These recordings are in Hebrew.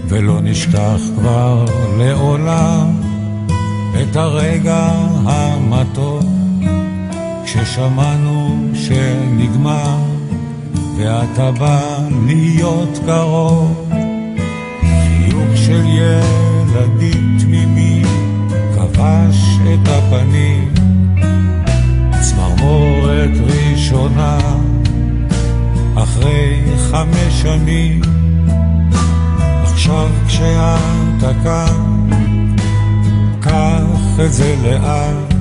ולא נשכח כבר לעולם את הרגע המתוק כששמענו שנגמר ואתה בא להיות קרוב. חיוך של ילדים תמימים כבש את הפנים, צמרמורת ראשונה אחרי 5 שנים. עכשיו כשאתה כאן קח את זה לאט,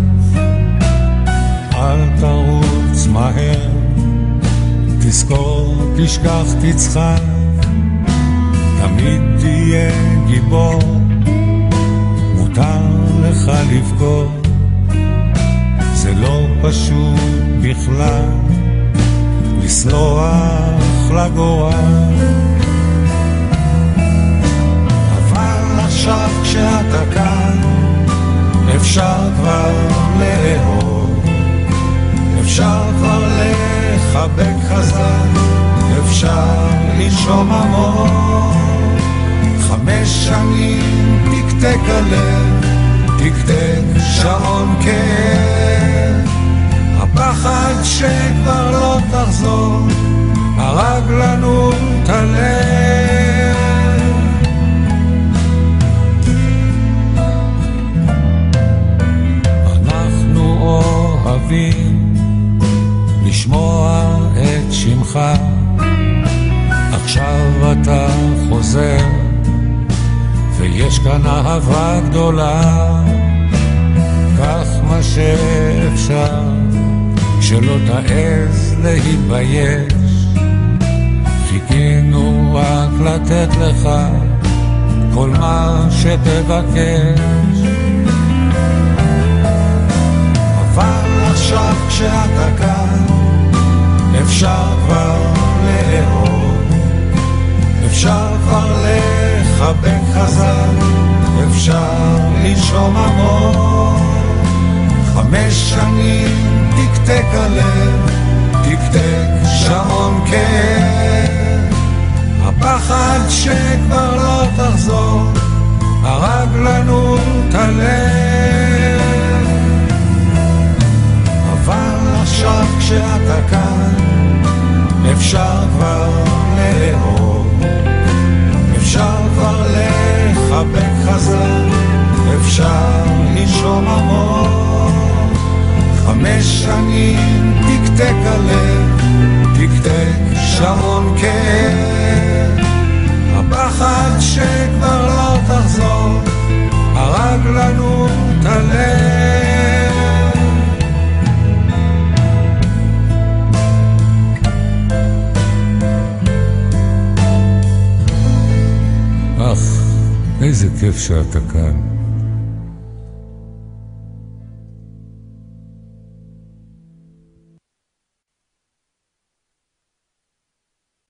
אל תרוץ מהר, תזכור, תשכח, תצחק, תמיד תהיה גיבור, מותר לך לבכות, זה לא פשוט בכלל לסלוח לגורל. אבל עכשיו כשאתה כאן אפשר כבר לאהוב, אפשר כבר לחבק חזק, אפשר לנשום עמוק. 5 שנים תקתק הלב, תקתק שעון כאב, הפחד שכבר לא תחזור הרג לנו את הלב. אנחנו אוהבים לשמוע את שמך, עכשיו אתה חוזר ויש כאן אהבה גדולה. קח מה שאפשר, שלא תעז להתבייש, חיכינו רק לתת לך כל מה שתבקש. אבל עכשיו כשאתה כאן אפשר כבר לאהוב, אפשר כבר לחבק חזק, אפשר לנשום עמוק. 5 שנים תקתק הלב, תקתק שעון כאב, הפחד שכבר לא תחזור הרג לנו את הלב. אבל עכשיו כשאתה כאן אפשר כבר לאהוב, אפשר כבר לחבק חזק, אפשר לנשום עמוק. 5 שנים תקתק הלב, תקתק שעון כאב, הפחד שכבר לא תחזור הרג לנו את הלב. אך, איזה כיף שאתה כאן.